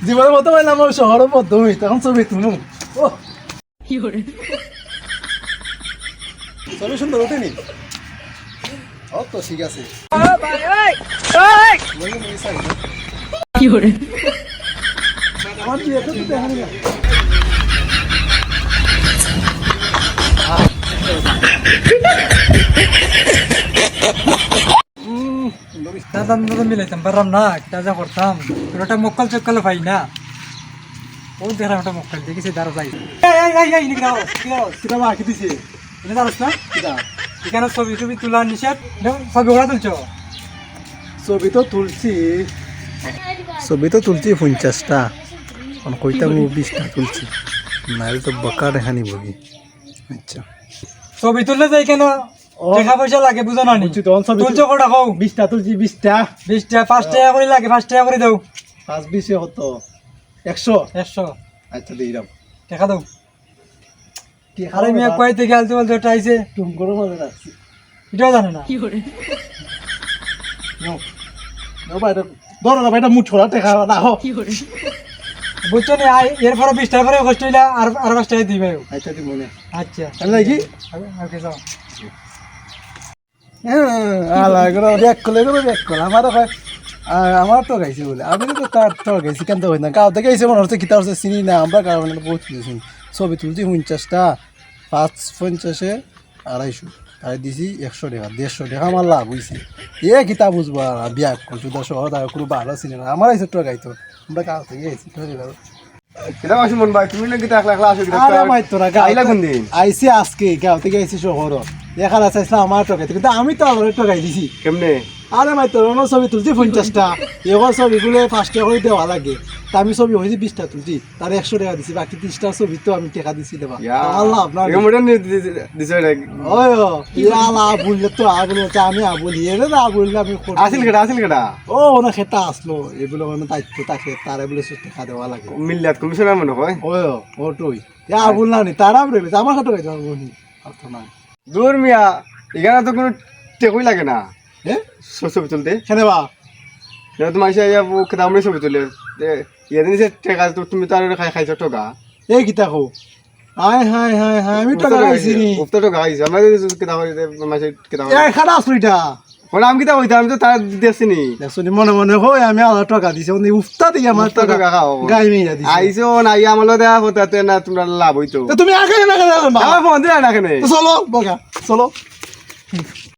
জীবনের মতো পাইলাম আমার শহরের পদ্ধতি তখন ছবি তুলু ও ছবি সুন্দর ওঠেনি ও তো ঠিক আছে আমার বিয়ে তো দেখানি না দাদা মিলাইতাম পারলাম না একটা যা করতাম ওটা মক্কাল চক্কালে পাই না ও দেখলাম ওটা মক্কাল দেখেছি দাঁড়ো যাই কিতাব আঁকি দিছে এটা জানোস না কিতা এখানে ছবি টবি তোলা নিষেধ ছবি ওরা তুলছ ছবি তো তুলছি 50টা কইতাম 20টা তুলছি নাহলে তো বকা দেখা নিব কি আচ্ছা ছবি তুললে যাই কেন টাকা পয়সা লাগে বুঝো না বুঝছি তখন ছবি তুলছ কটা কও 20টা তুলছি 20টা 20 টাকা 5 টাকা করে লাগে 5 টাকা করে দাও 5-20 কত 100 100 আচ্ছা দিয়ে দাও টাকা দাও আরে মেয়ে কই থেকে আলতে বলতে ওটা আইছে টুম করে মনে রাখছি এটাও জানে না নাও নাও বাইরে ধরো না বাইরে মুঠ ছড়া টেকা রাখো বুঝছো না এরপরে 20 টাকা করে কষ্ট হইলা আর 5 টাকা দিবে আচ্ছা দি মনে আচ্ছা আমি লাগি ওকে যাও আলা করে এক কল আমার তো গাইছে বলে আমি তো তার তো গাইছি কেন তো হয় না গাঁও থেকে গাইছে মনে হচ্ছে কিতা হচ্ছে চিনি না আমরা কারণ বহুত কিছু ছবি তুলছি 50টা 550-এ 250 তাই দিছি 100 টাকা 150 টাকা আমার লাভ হয়েছে কিতা বুঝবো আর বিয়া করছো দশ কোনো ভালো চিনি না আমার আইসে তো গাইতো আমরা গাঁও থেকে গাইছি কিটা মাসি মন ভাই তুমি নাকি একলা একলা আসো আরে মাই তোরা আইলা কোন দিন আইসি আজকে গাঁও থেকে আইসি শহর এখানে চাইছিলাম আমার টাকাইতে কিন্তু আমি তো আমার টাকাই দিছি কেমনে আরে মাই তোর ছবি তুলছি 50টা এবার ছবিগুলো 5 টাকা করে দেওয়া লাগে তা আমি ছবি হয়েছি 20টা তুলছি তার 100 টাকা দিছি বাকি 30টা ছবি তো আমি টাকা দিছি দেবা আল্লাহ আপনার দিছে ওই আলা বললে তো আগুন আমি বলি এরে না বললে আমি আসিল কেডা ও না খেতা আসলো এগুলো মানে দায়িত্ব তাকে তারা বলে টাকা দেওয়া লাগে মিল্লাত কমিশনার মনে হয় ওই ওটুই বললাম নি তারা বলে আমার হাতে গাইতে পারবো নি অর্থ নাই দূর মিয়া এখানে তো কোনো টেকই লাগে না হ্যাঁ ছবি তুলতে কেনে বা তুমি আসে খেতাম ছবি তুলে এদিন সে টেকা তুমি তো আর খাইছো টাকা এই গীতা কো হাই হাই হাই হাই আমি টাকা খাইছি নি উফতা টাকা খাইছি আমরা খেতাম মাসে খেতাম এই খারাপ আসলিটা ওরা আমি কিতা কইতাম আমি তো তার দিয়েছি নি দেখছনি মনে মনে হয় আমি আলাদা টাকা দিছি ওনি উফতা দিয়ে আমার টাকা খাও গাই মেয়া দিছি আইসো না আমালো দেয়া হতাতে না তোমরা লাভ হইতো তুমি আগে না কেন আমার ফোন দিয়ে না কেন চলো বগা চলো